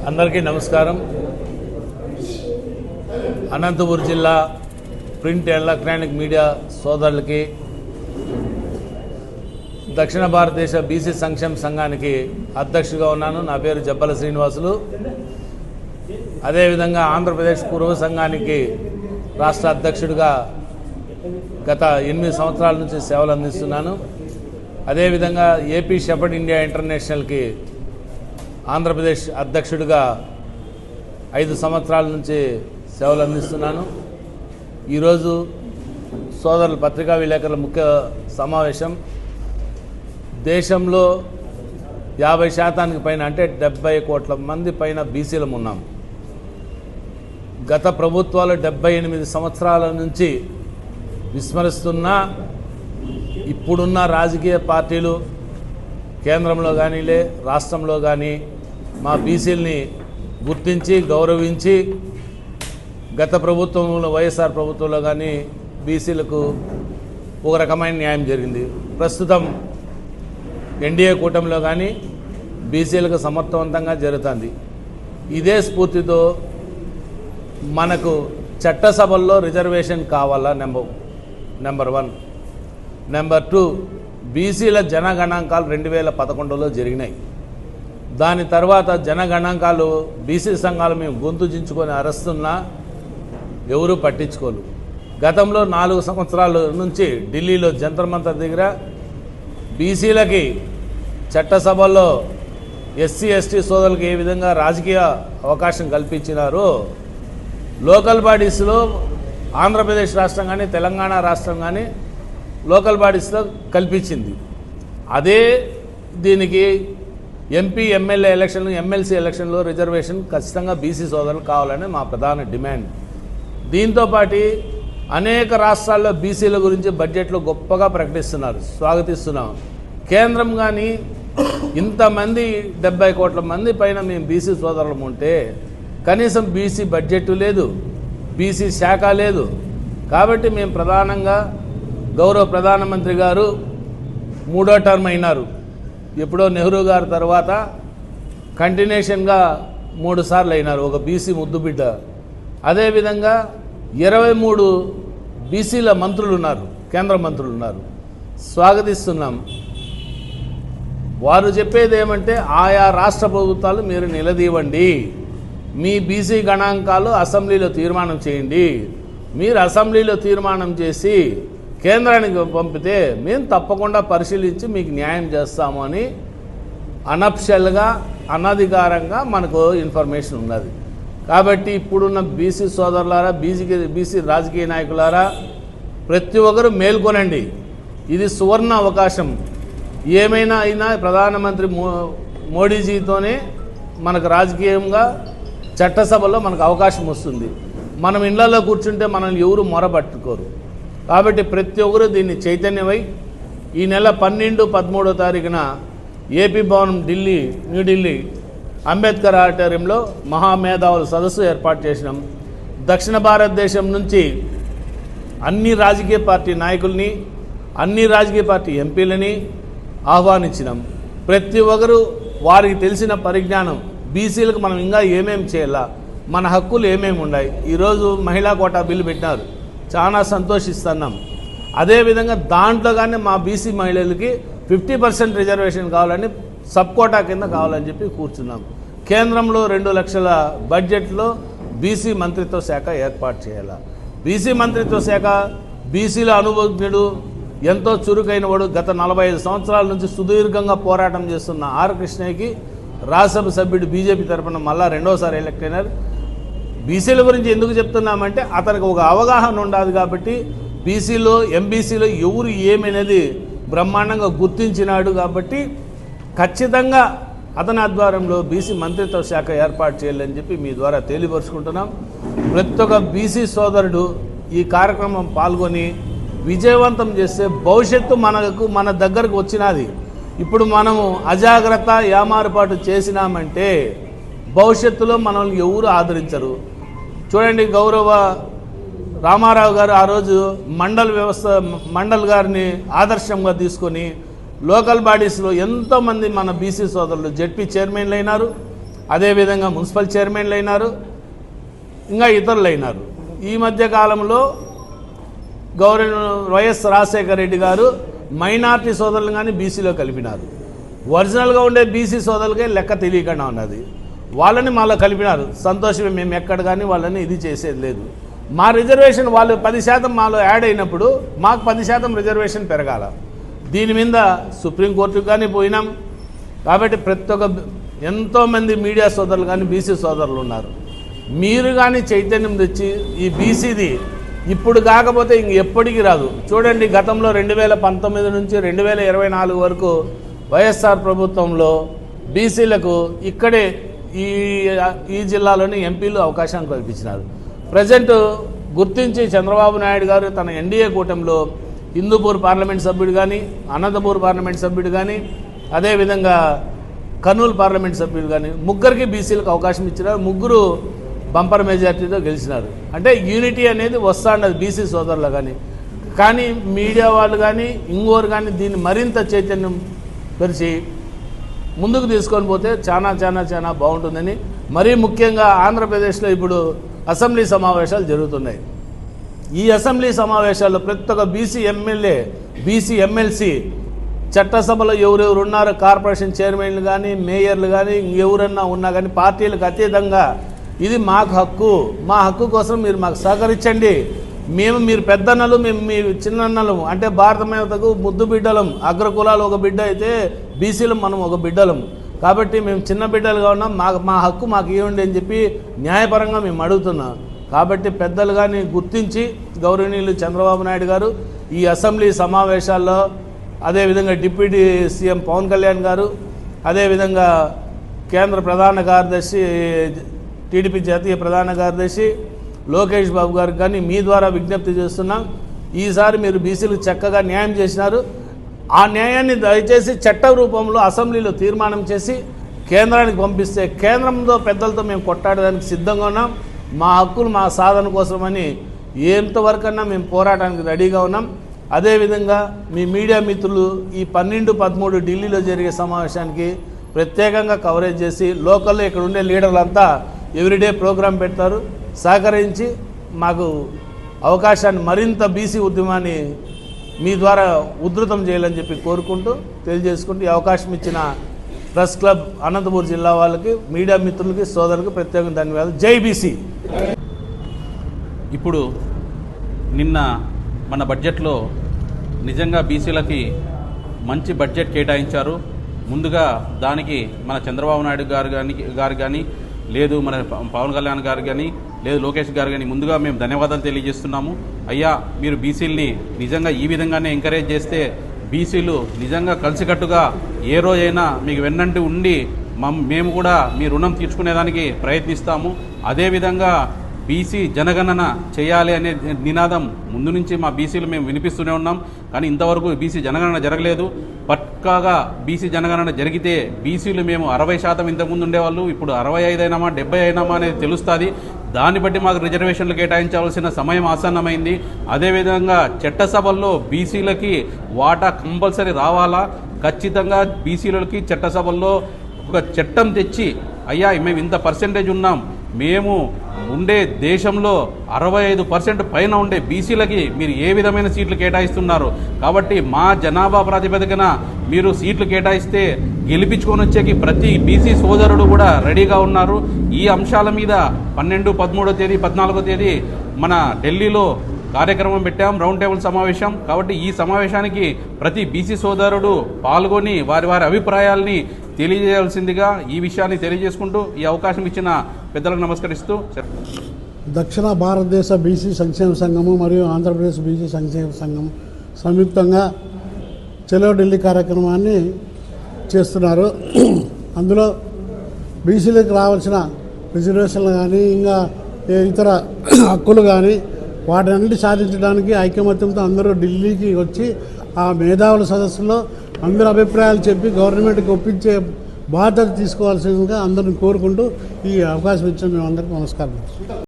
అందరికీ నమస్కారం. అనంతపురం జిల్లా ప్రింట్ ఎలక్ట్రానిక్ మీడియా సోదరులకి, దక్షిణ భారతదేశ బీసీ సంక్షేమ సంఘానికి అధ్యక్షుడిగా ఉన్నాను. నా పేరు జబ్బల శ్రీనివాసులు. అదేవిధంగా ఆంధ్రప్రదేశ్ పూర్వ సంఘానికి రాష్ట్ర అధ్యక్షుడిగా గత 8 సంవత్సరాల నుంచి సేవలు అందిస్తున్నాను. అదేవిధంగా ఏపీ షెపర్డ్ ఇండియా ఇంటర్నేషనల్కి ఆంధ్రప్రదేశ్ అధ్యక్షుడిగా 5 సంవత్సరాల నుంచి సేవలు అందిస్తున్నాను. ఈరోజు సోదరుల పత్రికా విలేకరుల ముఖ్య సమావేశం. దేశంలో 50% పైన, అంటే 70 కోట్ల మంది పైన బీసీలం ఉన్నాం. గత ప్రభుత్వాలు 78 సంవత్సరాల నుంచి విస్మరిస్తున్న ఇప్పుడున్న రాజకీయ పార్టీలు కేంద్రంలో కానీ రాష్ట్రంలో కానీ మా బీసీలని గుర్తించి గౌరవించి, గత ప్రభుత్వంలో వైఎస్ఆర్ ప్రభుత్వంలో కానీ బీసీలకు ఒక రకమైన న్యాయం జరిగింది. ప్రస్తుతం ఎన్డీఏ కూటమిలో కానీ బీసీలకు సమర్థవంతంగా జరుగుతుంది. ఇదే స్ఫూర్తితో మనకు చట్టసభల్లో రిజర్వేషన్ కావాలా నెంబర్ 1. నెంబర్ 2, బీసీల జనగణాంకాలు 2011లో జరిగినాయి. దాని తర్వాత జనగణాంకాలు బీసీ సంఘాలు మేము గొంతు చించుకొని అరుస్తున్నా ఎవరూ పట్టించుకోరు. గతంలో 4 సంవత్సరాల నుంచి ఢిల్లీలో జంతర్ మంతర్ దగ్గర బీసీలకి చట్టసభల్లో ఎస్సీ ఎస్టీ సోదరులకు ఏ విధంగా రాజకీయ అవకాశం కల్పించినారో లోకల్ బాడీస్లో ఆంధ్రప్రదేశ్ రాష్ట్రం కానీ తెలంగాణ రాష్ట్రం కానీ లోకల్ బాడీస్లో కల్పించింది. అదే దీనికి ఎంపీ ఎమ్మెల్యే ఎలక్షన్లు, ఎమ్మెల్సీ ఎలక్షన్లో రిజర్వేషన్ ఖచ్చితంగా బీసీ సోదరులు కావాలని మా ప్రధాన డిమాండ్. దీంతోపాటు అనేక రాష్ట్రాల్లో బీసీల గురించి బడ్జెట్లో గొప్పగా ప్రకటిస్తున్నారు, స్వాగతిస్తున్నాం. కేంద్రం కానీ ఇంతమంది 70 కోట్ల మంది పైన మేము బీసీ సోదరులం ఉంటే కనీసం బీసీ బడ్జెట్ లేదు, బీసీ శాఖ లేదు. కాబట్టి మేము ప్రధానంగా గౌరవ ప్రధానమంత్రి గారు 3వ టర్మ్ అయినారు. ఎప్పుడో నెహ్రూ గారి తర్వాత కంటిన్యూషన్గా 3 సార్లు అయినారు, ఒక బీసీ ముద్దుబిడ్డ. అదేవిధంగా 23 బీసీల మంత్రులు ఉన్నారు, కేంద్ర మంత్రులు ఉన్నారు, స్వాగతిస్తున్నాం. వారు చెప్పేది ఏమంటే ఆయా రాష్ట్ర ప్రభుత్వాలు మీరు నిలదీవండి, మీ బీసీ గణాంకాలు అసెంబ్లీలో తీర్మానం చేయండి. మీరు అసెంబ్లీలో తీర్మానం చేసి కేంద్రానికి పంపితే మేము తప్పకుండా పరిశీలించి మీకు న్యాయం చేస్తాము అని అనఫిషియల్గా, అనధికారంగా మనకు ఇన్ఫర్మేషన్ ఉన్నది. కాబట్టి ఇప్పుడున్న బీసీ సోదరులారా, బీసీ రాజకీయ నాయకులారా, ప్రతి ఒక్కరు మేల్కొనండి. ఇది సువర్ణ అవకాశం. ఏమైనా అయినా ప్రధానమంత్రి మోడీజీతోనే మనకు రాజకీయంగా చట్టసభలో మనకు అవకాశం వస్తుంది. మనం ఇళ్లలో కూర్చుంటే మనల్ని ఎవరు మొరపట్టుకోరు. కాబట్టి ప్రతి ఒక్కరు దీన్ని చైతన్యమై ఈ నెల 12, 13వ తారీఖున ఏపీ భవనం న్యూఢిల్లీ అంబేద్కర్ ఆడిటోరియంలో మహామేధావుల సదస్సు ఏర్పాటు చేసినాం. దక్షిణ భారతదేశం నుంచి అన్ని రాజకీయ పార్టీ నాయకుల్ని, అన్ని రాజకీయ పార్టీ ఎంపీలని ఆహ్వానించినాం. ప్రతి ఒక్కరు వారికి తెలిసిన పరిజ్ఞానం, బీసీలకు మనం ఇంకా ఏమేమి చేయాలా, మన హక్కులు ఏమేమి ఉన్నాయి. ఈరోజు మహిళా కోటా బిల్లు పెట్టినారు, చాలా సంతోషిస్తున్నాం. అదేవిధంగా దాంట్లో కానీ మా బీసీ మహిళలకి 50% రిజర్వేషన్ కావాలని, సబ్ కోటా కింద కావాలని చెప్పి కూర్చున్నాం. కేంద్రంలో 2 లక్షల బడ్జెట్లో బీసీ మంత్రిత్వ శాఖ ఏర్పాటు చేయాలి. బీసీ మంత్రిత్వ శాఖ బీసీల అనుభవజ్ఞుడు, ఎంతో చురుకైన వాడు, గత 45 సంవత్సరాల నుంచి సుదీర్ఘంగా పోరాటం చేస్తున్న ఆర్ కృష్ణయ్యకి రాజ్యసభ సభ్యుడు బీజేపీ తరఫున మళ్ళా 2వసారి ఎలక్ట్ అయినారు. బీసీల గురించి ఎందుకు చెప్తున్నామంటే అతనికి ఒక అవగాహన ఉండాలి. కాబట్టి బీసీలో, ఎంబీసీలో ఎవరు ఏమనేది బ్రహ్మాండంగా గుర్తించినాడు. కాబట్టి ఖచ్చితంగా అతని ఆధ్వర్యంలో బీసీ మంత్రిత్వ శాఖ ఏర్పాటు చేయాలని చెప్పి మీ ద్వారా తెలియపరుచుకుంటున్నాం. ప్రతి ఒక్క బీసీ సోదరుడు ఈ కార్యక్రమం పాల్గొని విజయవంతం చేస్తే భవిష్యత్తు మన దగ్గరకు వచ్చినది. ఇప్పుడు మనము అజాగ్రత్త, యామారుపాటు చేసినామంటే భవిష్యత్తులో మనల్ని ఎవరు ఆదరించరు. చూడండి, గౌరవ రామారావు గారు ఆ రోజు మండల్ గారిని ఆదర్శంగా తీసుకొని లోకల్ బాడీస్లో ఎంతోమంది మన బీసీ సోదరులు జెడ్పీ చైర్మన్లు అయినారు, అదేవిధంగా మున్సిపల్ చైర్మన్లు అయినారు, ఇంకా ఇతరులు అయినారు. ఈ మధ్య కాలంలో వైఎస్ రాజశేఖర రెడ్డి గారు మైనార్టీ సోదరులు కానీ బీసీలో కలిపినారు. ఒరిజినల్గా ఉండే బీసీ సోదరులకే లెక్క తెలియకుండా ఉన్నది, వాళ్ళని మళ్ళీ కలిపినారు. సంతోషమే, మేము ఎక్కడ కానీ వాళ్ళని ఇది చేసేది లేదు. మా రిజర్వేషన్ వాళ్ళు 10% మాలో యాడ్ అయినప్పుడు మాకు 10% రిజర్వేషన్ పెరగాల. దీని మీద సుప్రీంకోర్టుకు కానీ పోయినాం. కాబట్టి ప్రతి ఒక్క ఎంతోమంది మీడియా సోదరులు కానీ బీసీ సోదరులు ఉన్నారు. మీరు కానీ చైతన్యం తెచ్చి ఈ బీసీది ఇప్పుడు కాకపోతే ఇంక ఎప్పటికీ రాదు. చూడండి, గతంలో 2019 నుంచి 2024 వరకు వైఎస్ఆర్ ప్రభుత్వంలో బీసీలకు ఇక్కడే ఈ జిల్లాలోని ఎంపీలు అవకాశం కల్పించినారు. ప్రజెంట్ గుర్తించి చంద్రబాబు నాయుడు గారు తన ఎన్డీఏ కూటమిలో హిందూపూర్ పార్లమెంట్ సభ్యుడు కానీ, అనంతపూర్ పార్లమెంట్ సభ్యుడు కానీ, అదేవిధంగా కర్నూలు పార్లమెంట్ సభ్యుడు కానీ ముగ్గురికి బీసీలకు అవకాశం ఇచ్చినారు. ముగ్గురు బంపర్ మెజార్టీతో గెలిచినారు. అంటే యూనిటీ అనేది వస్తాండదు బీసీ సోదరులు కానీ మీడియా వాళ్ళు కానీ ఇంకోరు కానీ దీన్ని మరింత చైతన్యం పరిచి ముందుకు తీసుకొని పోతే చాలా చాలా చాలా బాగుంటుందని. మరీ ముఖ్యంగా ఆంధ్రప్రదేశ్లో ఇప్పుడు అసెంబ్లీ సమావేశాలు జరుగుతున్నాయి. ఈ అసెంబ్లీ సమావేశాల్లో ప్రతి ఒక్క బీసీ ఎమ్మెల్యే, బీసీ ఎమ్మెల్సీ, చట్టసభలో ఎవరెవరు ఉన్నారో కార్పొరేషన్ చైర్మన్లు కానీ, మేయర్లు కానీ, ఎవరన్నా ఉన్నా కానీ పార్టీలకు అతీతంగా ఇది మాకు హక్కు, మా హక్కు కోసం మీరు మాకు సహకరించండి. మీరు పెద్దన్నలు, మేము మీ చిన్నన్నలు, అంటే భారతమాతకు ముద్దు బిడ్డలం. అగ్రకులాలు ఒక బిడ్డ అయితే బీసీలు మనం ఒక బిడ్డలం. కాబట్టి మేము చిన్న బిడ్డలుగా ఉన్నాం, మా హక్కు మాకు ఇవ్వండి అని చెప్పి న్యాయపరంగా మేము అడుగుతున్నాం. కాబట్టి పెద్దలు కానీ గుర్తించి గౌరవనీయులు చంద్రబాబు నాయుడు గారు ఈ అసెంబ్లీ సమావేశాల్లో, అదేవిధంగా డిప్యూటీ సీఎం పవన్ కళ్యాణ్ గారు, అదేవిధంగా కేంద్ర ప్రధాన కార్యదర్శి, టీడీపీ జాతీయ ప్రధాన కార్యదర్శి లోకేష్ బాబు గారికి కానీ మీ ద్వారా విజ్ఞప్తి చేస్తున్నాం. ఈసారి మీరు బీసీలకు చక్కగా న్యాయం చేసినారు. ఆ న్యాయాన్ని దయచేసి చట్ట రూపంలో అసెంబ్లీలో తీర్మానం చేసి కేంద్రానికి పంపిస్తే కేంద్రంతో పెద్దలతో మేము కొట్టాడడానికి సిద్ధంగా ఉన్నాం. మా హక్కులు మా సాధన కోసమని ఎంతవరకన్నా మేము పోరాటానికి రెడీగా ఉన్నాం. అదేవిధంగా మీ మీడియా మిత్రులు ఈ 12-13 ఢిల్లీలో జరిగే సమావేశానికి ప్రత్యేకంగా కవరేజ్ చేసి లోకల్లో ఇక్కడ ఉండే లీడర్లంతా ఎవ్రీడే ప్రోగ్రాం పెడతారు. సహకరించి మాకు అవకాశాన్ని, మరింత బీసీ ఉద్యమాన్ని మీ ద్వారా ఉధృతం చేయాలని చెప్పి కోరుకుంటూ తెలియజేసుకుంటూ ఈ అవకాశం ఇచ్చిన ప్రెస్ క్లబ్ అనంతపూర్ జిల్లా వాళ్ళకి, మీడియా మిత్రులకి, సోదరులకు ప్రత్యేకంగా ధన్యవాదాలు. జై బీసీ. ఇప్పుడు నిన్న మన బడ్జెట్లో నిజంగా బీసీలకి మంచి బడ్జెట్ కేటాయించారు. ముందుగా దానికి మన చంద్రబాబు నాయుడు గారు కానీ లేదు మన పవన్ కళ్యాణ్ గారు కానీ లేదు లోకేష్ గారు కానీ ముందుగా మేము ధన్యవాదాలు తెలియజేస్తున్నాము. అయ్యా, మీరు బీసీలని నిజంగా ఈ విధంగానే ఎంకరేజ్ చేస్తే బీసీలు నిజంగా కలిసికట్టుగా ఏ రోజైనా మీకు వెన్నంటి ఉండి మేము కూడా మీ రుణం తీర్చుకునేదానికి ప్రయత్నిస్తాము. అదేవిధంగా బీసీ జనగణన చేయాలి అనే నినాదం ముందు నుంచి మా బీసీలు మేము వినిపిస్తూనే ఉన్నాం. కానీ ఇంతవరకు బీసీ జనగణన జరగలేదు. పక్కాగా బీసీ జనగణన జరిగితే బీసీలు మేము 60% ఇంతకుముందు ఉండేవాళ్ళు, ఇప్పుడు 65 అయినామా 70 అయినామా అనేది తెలుస్తుంది. దాన్ని బట్టి మాకు రిజర్వేషన్లు కేటాయించాల్సిన సమయం ఆసన్నమైంది. అదేవిధంగా చట్టసభల్లో బీసీలకి వాటా కంపల్సరీ రావాలా. ఖచ్చితంగా బీసీలకి చట్టసభల్లో ఒక చట్టం తెచ్చి, అయ్యా మేము ఇంత పర్సెంటేజ్ ఉన్నాం, మేము ఉండే దేశంలో 65% పైన ఉండే బీసీలకి మీరు ఏ విధమైన సీట్లు కేటాయిస్తున్నారు. కాబట్టి మా జనాభా ప్రాతిపదికన మీరు సీట్లు కేటాయిస్తే గెలిపించుకొని వచ్చేకి ప్రతి బీసీ సోదరుడు కూడా రెడీగా ఉన్నారు. ఈ అంశాల మీద 12, 13వ తేదీ, 14వ తేదీ మన ఢిల్లీలో కార్యక్రమం పెట్టాం, రౌండ్ టేబుల్ సమావేశం. కాబట్టి ఈ సమావేశానికి ప్రతి బీసీ సోదరుడు పాల్గొని వారి అభిప్రాయాల్ని తెలియజేయాల్సిందిగా ఈ విషయాన్ని తెలియజేసుకుంటూ ఈ అవకాశం ఇచ్చిన పెద్దలకు నమస్కరిస్తూ, దక్షిణ భారతదేశ బీసీ సంక్షేమ సంఘము మరియు ఆంధ్రప్రదేశ్ బీసీ సంక్షేమ సంఘం సంయుక్తంగా చలో ఢిల్లీ కార్యక్రమాన్ని చేస్తున్నారు. అందులో బీసీలకు రావాల్సిన రిజర్వేషన్లు కానీ ఇంకా ఇతర హక్కులు కానీ వాటన్నిటి సాధించడానికి ఐకమత్యంతో అందరూ ఢిల్లీకి వచ్చి ఆ మేధావుల సదస్సులో అందరి అభిప్రాయాలు చెప్పి గవర్నమెంట్కి ఒప్పించే బాధ్యత తీసుకోవాల్సిందిగా అందరిని కోరుకుంటూ ఈ అవకాశం ఇచ్చిన మేమందరికీ నమస్కారం.